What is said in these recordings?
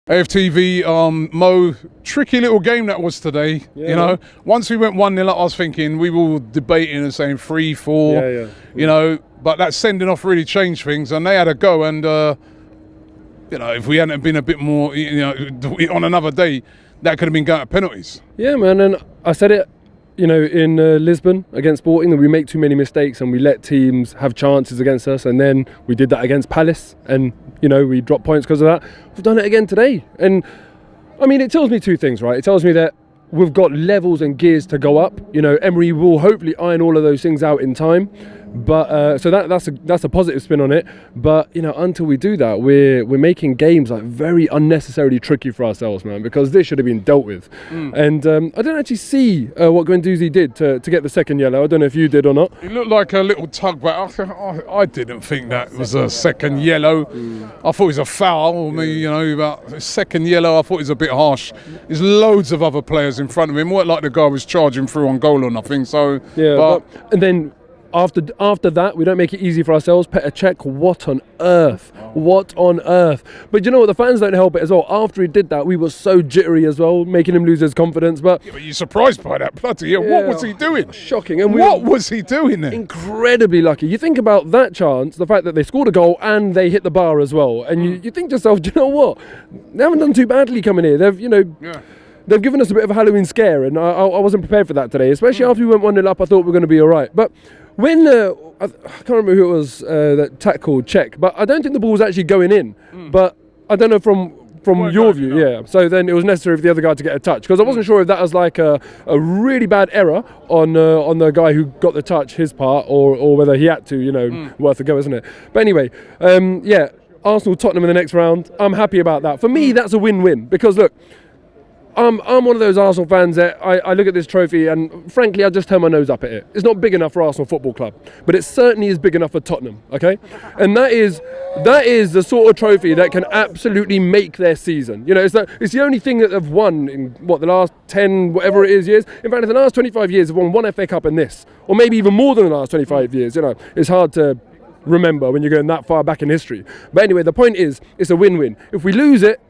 AFTV, Mo, tricky little game that was today. Yeah, you know, once we went 1-0 up, I was thinking we were debating and saying 3-4. You know, but that sending off really changed things, and they had a go. And you know, if we hadn't been a bit more, you know, on another day, that could have been going to penalties. Yeah, man, and I said it, you know, in Lisbon against Sporting, that we make too many mistakes and we let teams have chances against us, and then we did that against Palace, and you know, we dropped points because of that. We've done it again today, and I mean, it tells me two things, right? It tells me that we've got levels and gears to go up. You know, Emery will hopefully iron all of those things out in time. But so that's a positive spin on it. But you know, until we do that, we're making games like very unnecessarily tricky for ourselves, man. Because this should have been dealt with. And I don't actually see what Guendouzi did to get the second yellow. I don't know if you did or not. It looked like a little tug, but I didn't think that was a second yellow. I thought it was a foul. You know, about second yellow, I thought it was a bit harsh. There's loads of other players in front of him. It weren't like the guy was charging through on goal or nothing. So yeah, but and then. After that, we don't make it easy for ourselves. Petr Cech, what on earth? What on earth? But you know what? The fans don't help it as well. After he did that, we were so jittery as well, making him lose his confidence. But yeah, but you're surprised by that, bloody hell. What was he doing? Shocking. And what was he doing there? Incredibly lucky. You think about that chance, the fact that they scored a goal and they hit the bar as well. And you think to yourself, do you know what? They haven't done too badly coming here. They've, you know... Yeah. They've given us a bit of a Halloween scare, and I wasn't prepared for that today. Especially after we went 1-0 up, I thought we were going to be all right. But when I can't remember who it was that tackled Cech, but I don't think the ball was actually going in. But I don't know from your view, yeah. So then it was necessary for the other guy to get a touch, because I wasn't sure if that was like a really bad error on the guy who got the touch, his part, or whether he had to, you know, worth a go, isn't it? But anyway, yeah, Arsenal, Tottenham in the next round. I'm happy about that. For me, that's a win-win, because look. I'm one of those Arsenal fans that I look at this trophy and frankly I just turn my nose up at it. It's not big enough for Arsenal Football Club, but it certainly is big enough for Tottenham, okay? And that is the sort of trophy that can absolutely make their season. You know, it's the only thing that they've won in the last 10 whatever it is years. In fact, in the last 25 years they've won one FA Cup in this, or maybe even more than the last 25 years. You know, it's hard to remember when you're going that far back in history. But anyway, the point is, it's a win-win. If we lose it,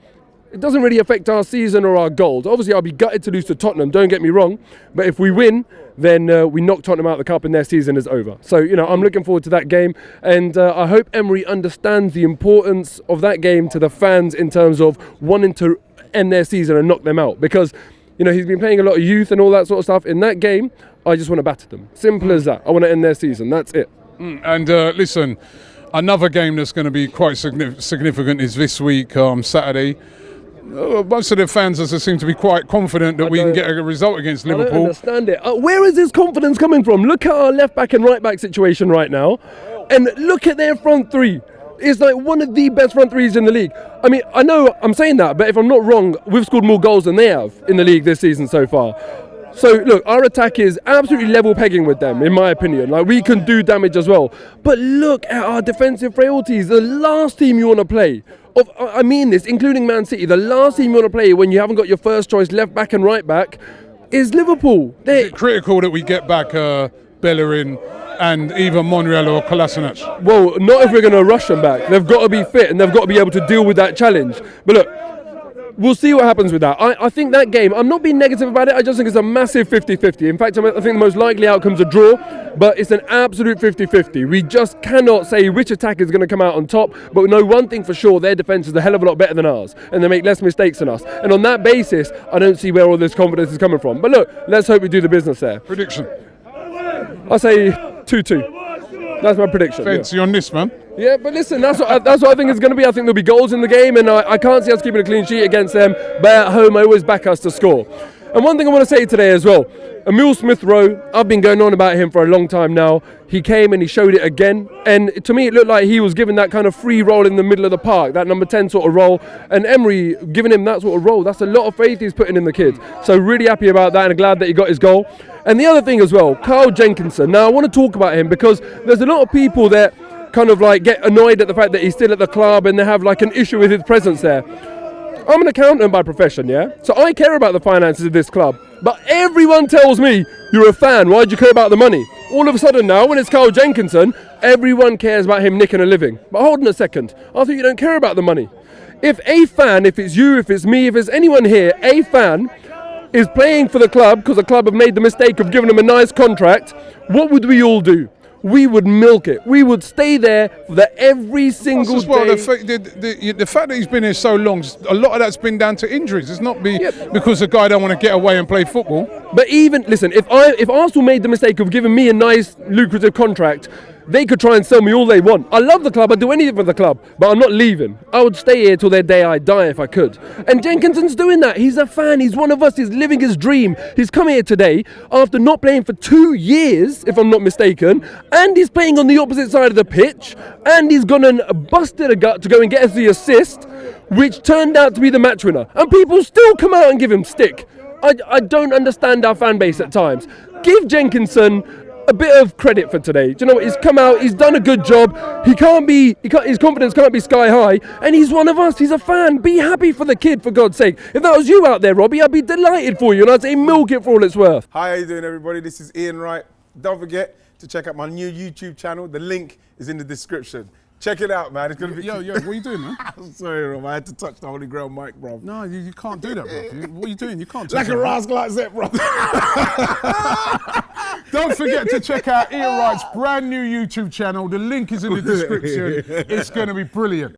it doesn't really affect our season or our goals. Obviously, I'll be gutted to lose to Tottenham, don't get me wrong. But if we win, then we knock Tottenham out of the cup and their season is over. So, you know, I'm looking forward to that game. And I hope Emery understands the importance of that game to the fans in terms of wanting to end their season and knock them out. Because, you know, he's been playing a lot of youth and all that sort of stuff. In that game, I just want to batter them. Simple as that. I want to end their season. That's it. And listen, another game that's going to be quite significant is this week, Saturday. Most of the fans seem to be quite confident that we can get a result against Liverpool. I don't understand it. Where is this confidence coming from? Look at our left back and right back situation right now, and look at their front three. It's like one of the best front threes in the league. I mean, I know I'm saying that, but if I'm not wrong, we've scored more goals than they have in the league this season so far. So look, our attack is absolutely level pegging with them, in my opinion. Like, we can do damage as well. But look at our defensive frailties. The last team you want to play, I mean this, including Man City, the last team you want to play when you haven't got your first choice left back and right back is Liverpool. Is it critical that we get back Bellerin and either Monreal or Kolasinac? Well, not if we're going to rush them back. They've got to be fit and they've got to be able to deal with that challenge. But look, we'll see what happens with that. I think that game, I'm not being negative about it, I just think it's a massive 50-50. In fact, I think the most likely outcome's a draw, but it's an absolute 50-50. We just cannot say which attack is going to come out on top, but we know one thing for sure, their defence is a hell of a lot better than ours, and they make less mistakes than us. And on that basis, I don't see where all this confidence is coming from. But look, let's hope we do the business there. Prediction? I say 2-2. That's my prediction. Fancy on this, man. Yeah, but listen, that's what I think it's going to be. I think there'll be goals in the game, and I can't see us keeping a clean sheet against them. But at home, I always back us to score. And one thing I want to say today as well, Emile Smith-Rowe, I've been going on about him for a long time now. He came and he showed it again. And to me, it looked like he was given that kind of free role in the middle of the park, that number 10 sort of role. And Emery giving him that sort of role, that's a lot of faith he's putting in the kid. So really happy about that and glad that he got his goal. And the other thing as well, Carl Jenkinson. Now, I want to talk about him because there's a lot of people that kind of like get annoyed at the fact that he's still at the club and they have like an issue with his presence there. I'm an accountant by profession, yeah? So I care about the finances of this club. But everyone tells me, you're a fan, why do you care about the money? All of a sudden now, when it's Carl Jenkinson, everyone cares about him nicking a living. But hold on a second, I think you don't care about the money. if a fan, if it's you, if it's me, if it's anyone here, a fan is playing for the club because the club have made the mistake of giving him a nice contract, what would we all do? We would milk it. We would stay there for every single day. The fact that he's been here so long, a lot of that's been down to injuries. It's not because the guy don't want to get away and play football. But even, listen, if Arsenal made the mistake of giving me a nice, lucrative contract, they could try and sell me all they want. I love the club, I'd do anything for the club, but I'm not leaving. I would stay here till the day I die if I could. And Jenkinson's doing that. He's a fan, he's one of us, he's living his dream. He's come here today after not playing for 2 years, if I'm not mistaken, and he's playing on the opposite side of the pitch, and he's gone and busted a gut to go and get us the assist, which turned out to be the match winner. And people still come out and give him stick. I don't understand our fan base at times. Give Jenkinson a bit of credit for today. Do you know what? He's come out, he's done a good job. His confidence can't be sky high, and he's one of us. He's a fan. Be happy for the kid, for God's sake. If that was you out there, Robbie, I'd be delighted for you, and I'd say milk it for all it's worth. Hi, how you doing, everybody? This is Ian Wright. Don't forget to check out my new YouTube channel. The link is in the description. Check it out, man. It's gonna be. Yo, what are you doing, man? I'm sorry, Rob. I had to touch the Holy Grail mic, bro. No, you can't do that, bro. What are you doing? You can't. Like a rascal like that, bro. Don't forget to check out Ian Wright's brand new YouTube channel. The link is in the description. It's going to be brilliant.